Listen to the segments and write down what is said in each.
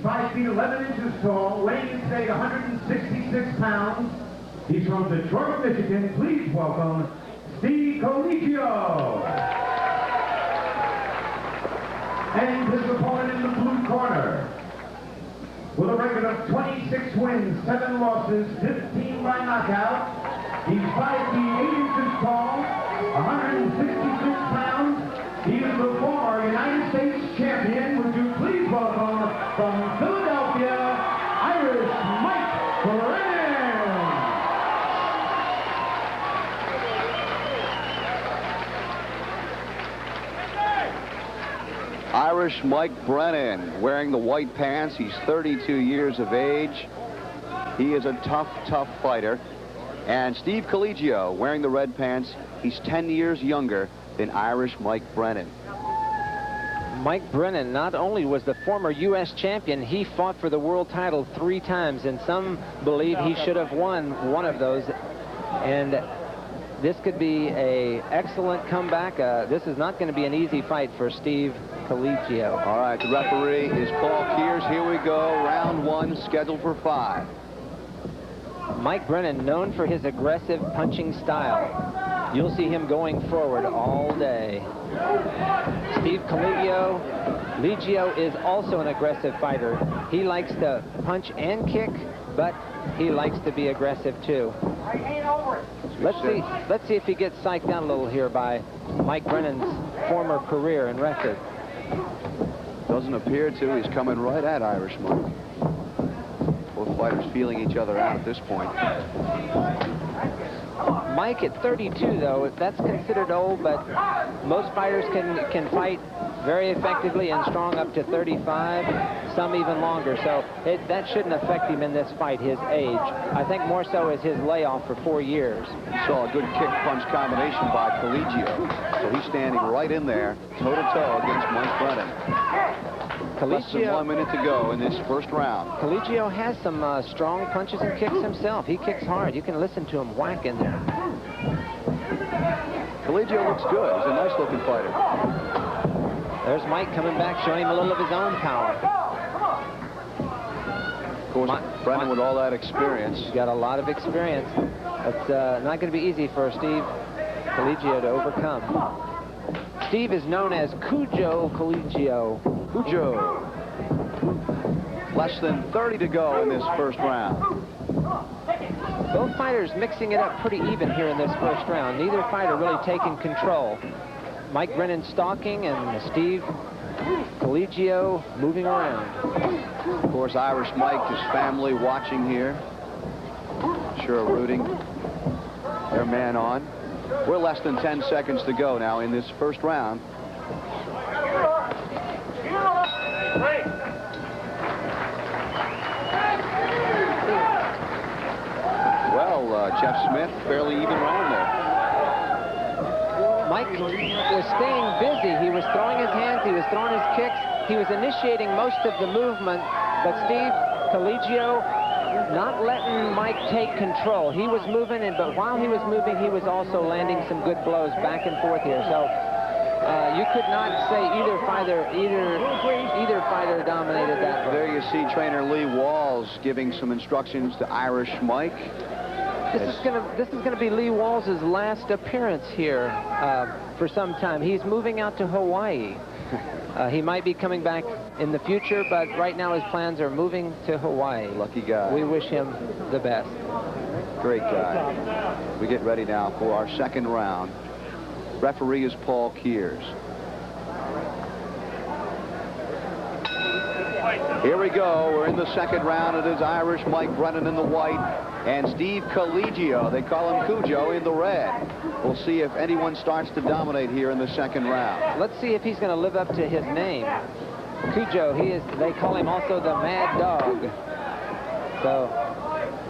5 feet 11 inches tall, weighing in today 166 pounds. He's from Detroit, Michigan. Please welcome Steve Colegio. And his opponent in the blue corner, with a record of 26 wins, 7 losses, 15 by knockout. He's 5 feet 8 inches tall, 166 pounds. He is the former United States champion. Would you please welcome from Philadelphia, Irish Mike Brennan. Irish Mike Brennan wearing the white pants. He's 32 years of age. He is a tough fighter. And Steve Colegio wearing the red pants. He's 10 years younger than Irish Mike Brennan. Mike Brennan not only was the former U.S. champion, he fought for the world title 3 times, and some believe he should have won one of those. And this could be an excellent comeback. This is not going to be an easy fight for Steve Colegio. All right, the referee is Paul Kears. Here we go, round 1, scheduled for 5. Mike Brennan, known for his aggressive punching style. You'll see him going forward all day. Steve Colegio is also an aggressive fighter. He likes to punch and kick, but he likes to be aggressive too. Let's see if he gets psyched out a little here by Mike Brennan's former career and record. Doesn't appear to. He's coming right at Irish Mike. Both fighters feeling each other out at this point. Mike at 32, though, that's considered old, but most fighters can fight very effectively and strong up to 35, some even longer. So that shouldn't affect him in this fight, his age. I think more so is his layoff for 4 years. Saw a good kick-punch combination by Colegio. So he's standing right in there, toe-to-toe against Mike Brennan. Less than 1 minute to go in this first round. Colegio has some strong punches and kicks himself. He kicks hard. You can listen to him whack in there. Colegio looks good. He's a nice-looking fighter. There's Mike coming back, showing him a little of his own power. Of course, Brennan with all that experience. He's got a lot of experience. It's not going to be easy for Steve Colegio to overcome. Steve is known as Cujo Colegio. Cujo. Less than 30 to go in this first round. Both fighters mixing it up pretty even here in this first round. Neither fighter really taking control. Mike Brennan stalking and Steve Colegio moving around. Of course, Irish Mike, his family watching here. Sure rooting their man on. We're less than 10 seconds to go now in this first round. Well, Jeff Smith, fairly even round there. Mike was staying busy. He was throwing his hands, he was throwing his kicks, he was initiating most of the movement, but Steve Colegio not letting Mike take control. He was moving, but while he was moving, he was also landing some good blows back and forth here. So you could not say either fighter dominated that fight. There you see trainer Lee Walls giving some instructions to Irish Mike. This is gonna be Lee Walls' last appearance here for some time. He's moving out to Hawaii. He might be coming back in the future, but right now his plans are moving to Hawaii. Lucky guy. We wish him the best. Great guy. We get ready now for our second round. Referee is Paul Kears. Here we go. We're in the second round. It is Irish Mike Brennan in the white and Steve Colegio, they call him Cujo, in the red. We'll see if anyone starts to dominate here in the second round. Let's see if he's going to live up to his name. Cujo, they call him also the Mad Dog. So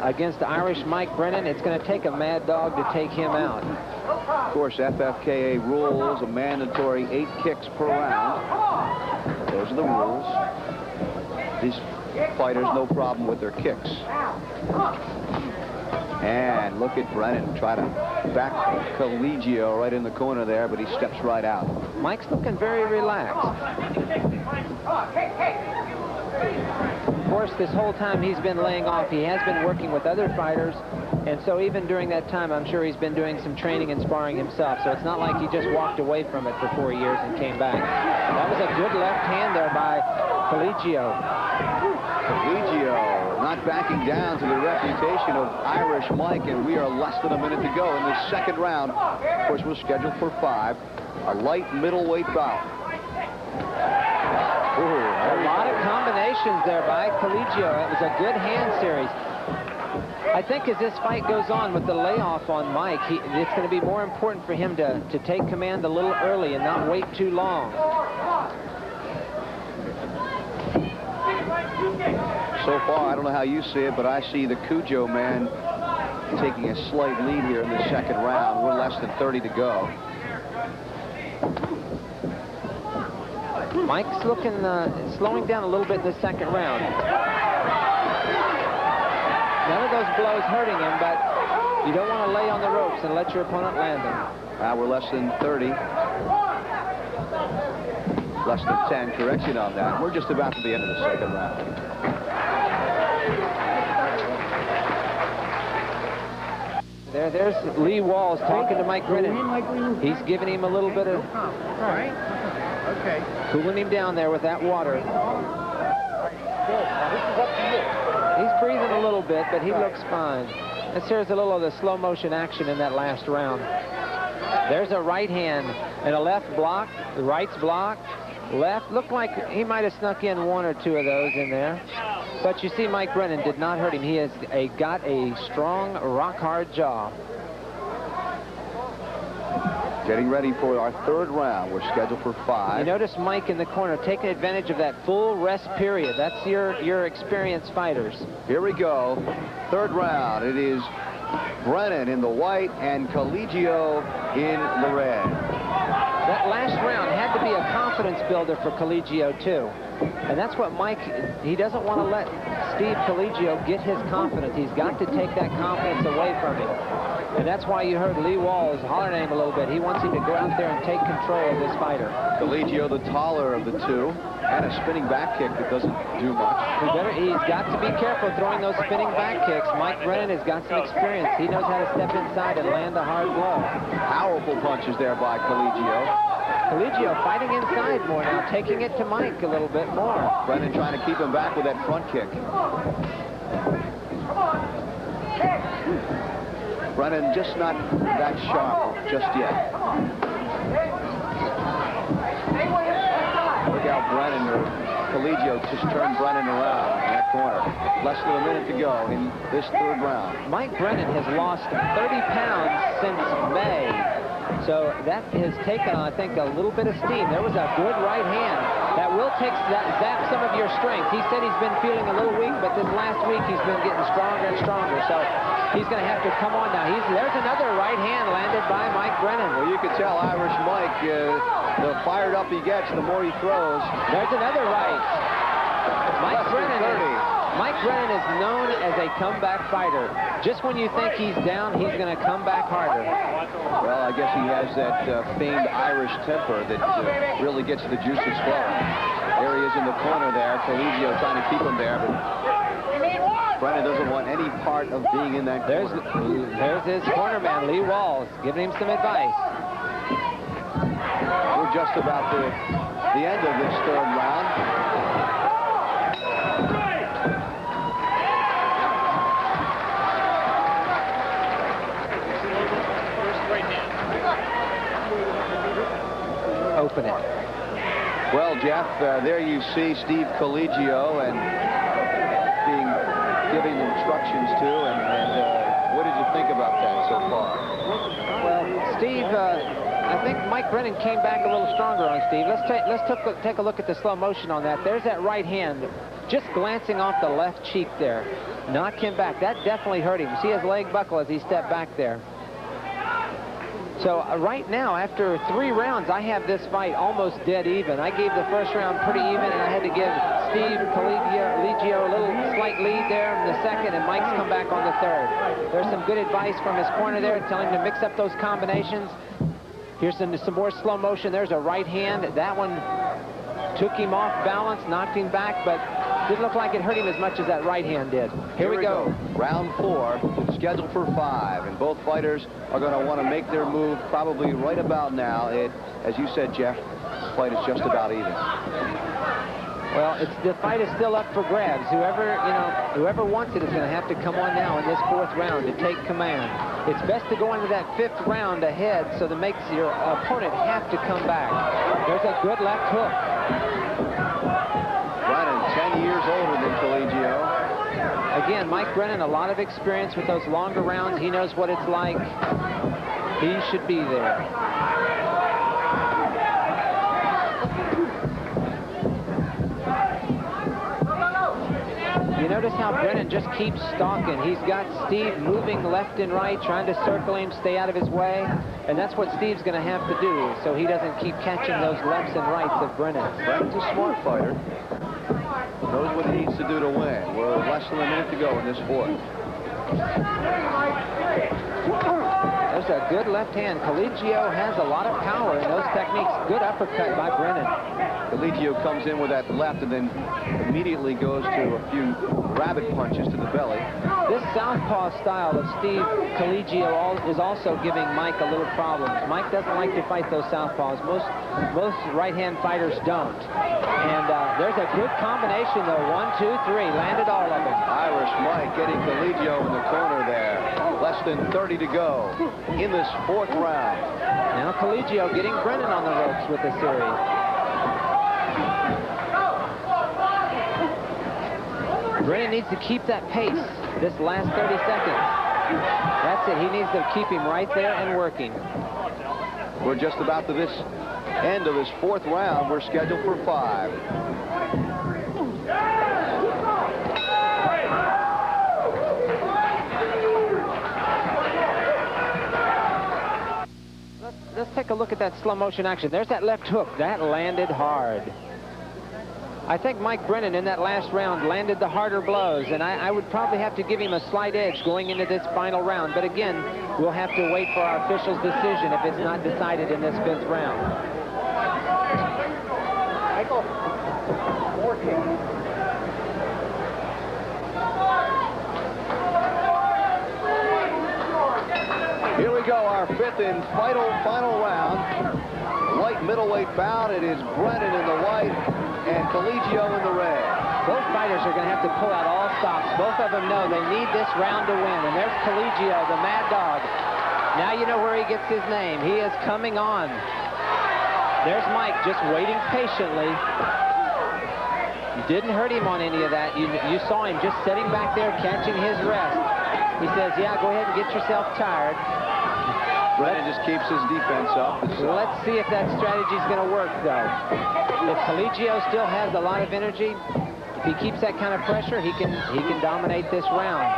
against Irish Mike Brennan, it's going to take a Mad Dog to take him out. Of course, FFKA rules a mandatory 8 kicks per round. Those are the rules. These fighters, no problem with their kicks. And look at Brennan try to back Colegio right in the corner there, but he steps right out. Mike's looking very relaxed. course, this whole time he's been laying off. He has been working with other fighters, and so even during that time, I'm sure he's been doing some training and sparring himself. So it's not like he just walked away from it for 4 years and came back. That was a good left hand there by Colegio. Colegio not backing down to the reputation of Irish Mike, and we are less than a minute to go in the second round. Of course, we're scheduled for 5, a light middleweight bout. Ooh, a lot of combinations there by Colegio. It was a good hand series. I think as this fight goes on with the layoff on Mike, it's going to be more important for him to take command a little early and not wait too long. So far, I don't know how you see it, but I see the Cujo man taking a slight lead here in the second round. We're less than 30 to go. Mike's looking, slowing down a little bit in the second round. None of those blows hurting him, but you don't want to lay on the ropes and let your opponent land them. We're less than 30. Less than 10, correction on that. We're just about to the end of the second round. There's Lee Walls talking to Mike Brennan. He's giving him a little bit of... All right. Okay. Cooling him down there with that water. He's breathing a little bit, but he looks fine. Let's hear a little of the slow motion action in that last round. There's a right hand and a left block. The right's blocked. Left looked like he might have snuck in 1 or 2 of those in there. But you see, Mike Brennan did not hurt him. He has got a strong, rock-hard jaw. Getting ready for our third round. We're scheduled for 5. You notice Mike in the corner taking advantage of that full rest period. That's your experienced fighters. Here we go. Third round. It is Brennan in the white and Colegio in the red. That last round had to be a confidence builder for Colegio, too. And that's what Mike, he doesn't want to let Steve Colegio get his confidence. He's got to take that confidence away from him. And that's why you heard Lee Walls hollering at him a little bit. He wants him to go out there and take control of this fighter. Colegio, the taller of the two, and a spinning back kick that doesn't do much. He's got to be careful throwing those spinning back kicks. Mike Brennan has got some experience. He knows how to step inside and land a hard blow. Powerful punches there by Colegio. Colegio fighting inside more now, taking it to Mike a little bit more. Brennan trying to keep him back with that front kick. Brennan just not that sharp just yet. Look how Brennan or Colegio just turned Brennan around in that corner. Less than a minute to go in this third round. Mike Brennan has lost 30 pounds since May. So that has taken on, I think, a little bit of steam. There was a good right hand that will zap some of your strength. He said he's been feeling a little weak, but this last week he's been getting stronger and stronger. So he's going to have to come on now. There's another right hand landed by Mike Brennan. Well, you can tell Irish Mike, the fired up he gets, the more he throws. There's another right. Mike Brennan is known as a comeback fighter. Just when you think he's down, he's going to come back harder. Well, I guess he has that famed Irish temper that really gets the juices flowing. There he is in the corner there. Colegio trying to keep him there, but Brennan doesn't want any part of being in that corner. There's his corner man, Lee Walls, giving him some advice. We're just about the end of this third round. Open it. Well, Jeff, there you see Steve Colegio and giving instructions to, and what did you think about that so far? Well, Steve, I think Mike Brennan came back a little stronger on Steve. Let's take a look at the slow motion on that. There's that right hand just glancing off the left cheek there. Knocked him back. That definitely hurt him. See his leg buckle as he stepped back there. So right now, after 3 rounds, I have this fight almost dead even. I gave the first round pretty even, and I had to give Steve Colegio a little slight lead there in the second, and Mike's come back on the third. There's some good advice from his corner there, telling him to mix up those combinations. Here's some more slow motion. There's a right hand. That one took him off balance, knocked him back, but Didn't look like it hurt him as much as that right hand did. Here we go. Round 4, scheduled for 5, and both fighters are going to want to make their move probably right about now. As you said, Jeff, the fight is just about even. Well, the fight is still up for grabs. Whoever wants it is going to have to come on now in this 4th round to take command. It's best to go into that 5th round ahead so that makes your opponent have to come back. There's a good left hook. Brennan, 10 years older than Colegio. Again, Mike Brennan, a lot of experience with those longer rounds. He knows what it's like. He should be there. You notice how Brennan just keeps stalking. He's got Steve moving left and right, trying to circle him, stay out of his way. And that's what Steve's going to have to do so he doesn't keep catching those lefts and rights of Brennan. Brennan's a smart fighter. Knows what he needs to do to win. We're less than a minute to go in this 4th. There's a good left hand. Colegio has a lot of power in those techniques. Good uppercut by Brennan. Colegio comes in with that left and then immediately goes to a few rabbit punches to the belly. This southpaw style of Steve Colegio is also giving Mike a little problem. Mike doesn't like to fight those southpaws. Most right-hand fighters don't. And there's a good combination, though. 1, 2, 3. Landed all of them. Irish Mike getting Colegio in the corner there. Less than 30 to go in this 4th round. Now Colegio getting Brennan on the ropes with the series. Brennan needs to keep that pace this last 30 seconds. That's it. He needs to keep him right there and working. We're just about to this end of this 4th round. We're scheduled for 5. Let's take a look at that slow motion action. There's that left hook. That landed hard. I think Mike Brennan in that last round landed the harder blows, and I would probably have to give him a slight edge going into this final round. But again, we'll have to wait for our official's decision if it's not decided in this 5th round. Here we go, our 5th and final round. Light middleweight bout. It is Brennan in the white and Colegio in the red. Both fighters are going to have to pull out all stops. Both of them know they need this round to win. And there's Colegio, the mad dog. Now you know where he gets his name. He is coming on. There's Mike just waiting patiently. Didn't hurt him on any of that. You saw him just sitting back there catching his rest. He says, yeah, go ahead and get yourself tired. Brennan just keeps his defense up. Let's see if that strategy's going to work, though. If Colegio still has a lot of energy, if he keeps that kind of pressure, he can dominate this round.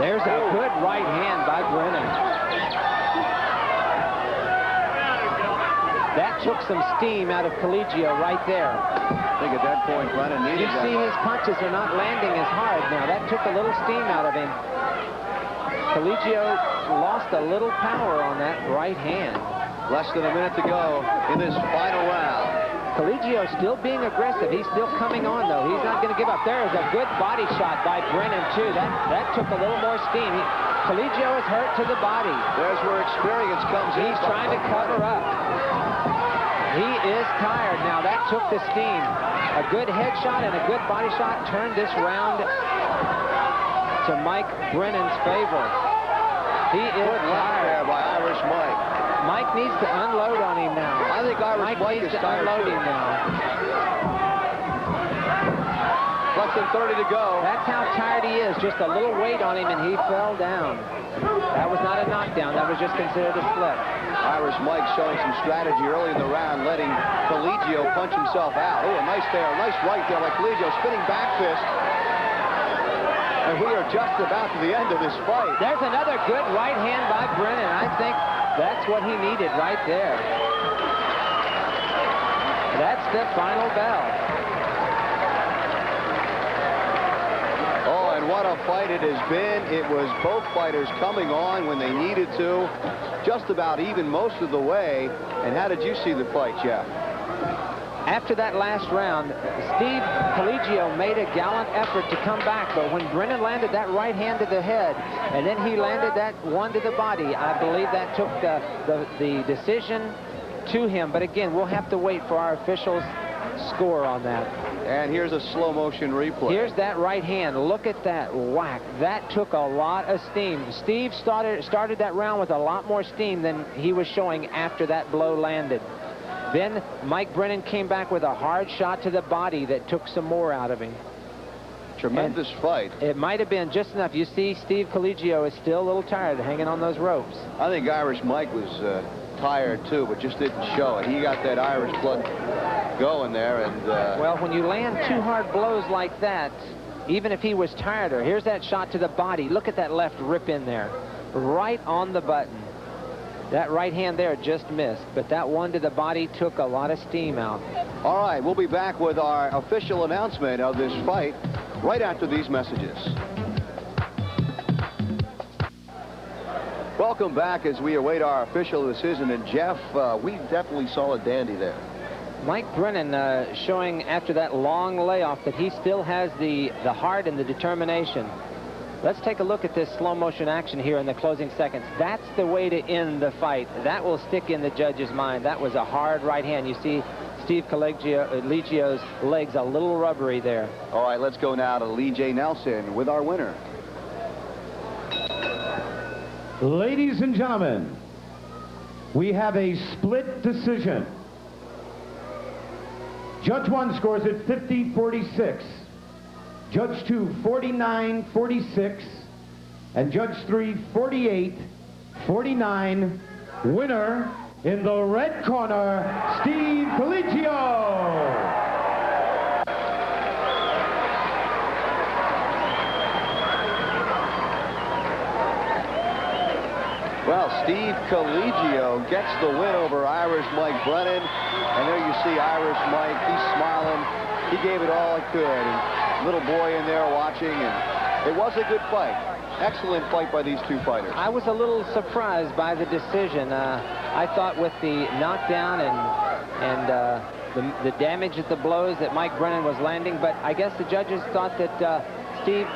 There's a good right hand by Brennan. That took some steam out of Colegio right there. I think at that point, Brennan needed that. You see his punches are not landing as hard now. That took a little steam out of him. Colegio lost a little power on that right hand. Less than a minute to go in this final round. Colegio still being aggressive. He's still coming on, though. He's not going to give up. There is a good body shot by Brennan, too. That took a little more steam. Colegio is hurt to the body. There's where experience comes in. He's trying to cover up. He is tired now. That took the steam. A good headshot and a good body shot turned this round to Mike Brennan's favor. He is tired. There by Irish Mike. Mike needs to unload on him now. I think Irish Mike needs is to tired unload too. him now. Less than 30 to go. That's how tired he is. Just a little weight on him and he fell down. That was not a knockdown. That was just considered a slip. Irish Mike showing some strategy early in the round, letting Colegio punch himself out. Oh, a nice right there by Colegio, spinning back fist. And we are just about to the end of this fight. There's another good right hand by Brennan. I think that's what he needed right there. That's the final bell. Oh, and what a fight it has been. It was both fighters coming on when they needed to, just about even most of the way. And how did you see the fight, Jeff? After that last round, Steve Colegio made a gallant effort to come back, but when Brennan landed that right hand to the head, and then he landed that one to the body, I believe that took the decision to him. But again, we'll have to wait for our officials' score on that. And here's a slow motion replay. Here's that right hand. Look at that whack. That took a lot of steam. Steve started that round with a lot more steam than he was showing after that blow landed. Then Mike Brennan came back with a hard shot to the body that took some more out of him. Tremendous fight. It might have been just enough. You see, Steve Colegio is still a little tired hanging on those ropes. I think Irish Mike was tired too, but just didn't show it. He got that Irish blood going there, and well, when you land two hard blows like that, even if he was tireder, here's that shot to the body. Look at that left rip in there, right on the button. That right hand there just missed, but that one to the body took a lot of steam out. All right, we'll be back with our official announcement of this fight right after these messages. Welcome back as we await our official decision. And Jeff, we definitely saw a dandy there. Mike Brennan showing after that long layoff that he still has the heart and the determination. Let's take a look at this slow motion action here in the closing seconds. That's the way to end the fight. That will stick in the judge's mind. That was a hard right hand. You see Steve Colegio's legs a little rubbery there. All right, let's go now to Lee J. Nelson with our winner. Ladies and gentlemen, we have a split decision. Judge 1 scores it 50-46. Judge 2, 49-46. And Judge 3, 48-49. Winner in the red corner, Steve Colegio. Well, Steve Colegio gets the win over Irish Mike Brennan. And there you see Irish Mike. He's smiling. He gave it all he could. And little boy in there watching. And it was a good fight. Excellent fight by these two fighters. I was a little surprised by the decision. I thought with the knockdown and the damage at the blows that Mike Brennan was landing, but I guess the judges thought that Steve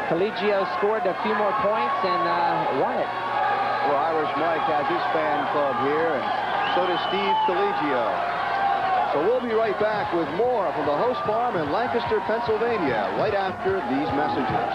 Colegio scored a few more points and won it. Well, Irish Mike has his fan club here, and so does Steve Colegio. So we'll be right back with more from the host farm in Lancaster, Pennsylvania, right after these messages.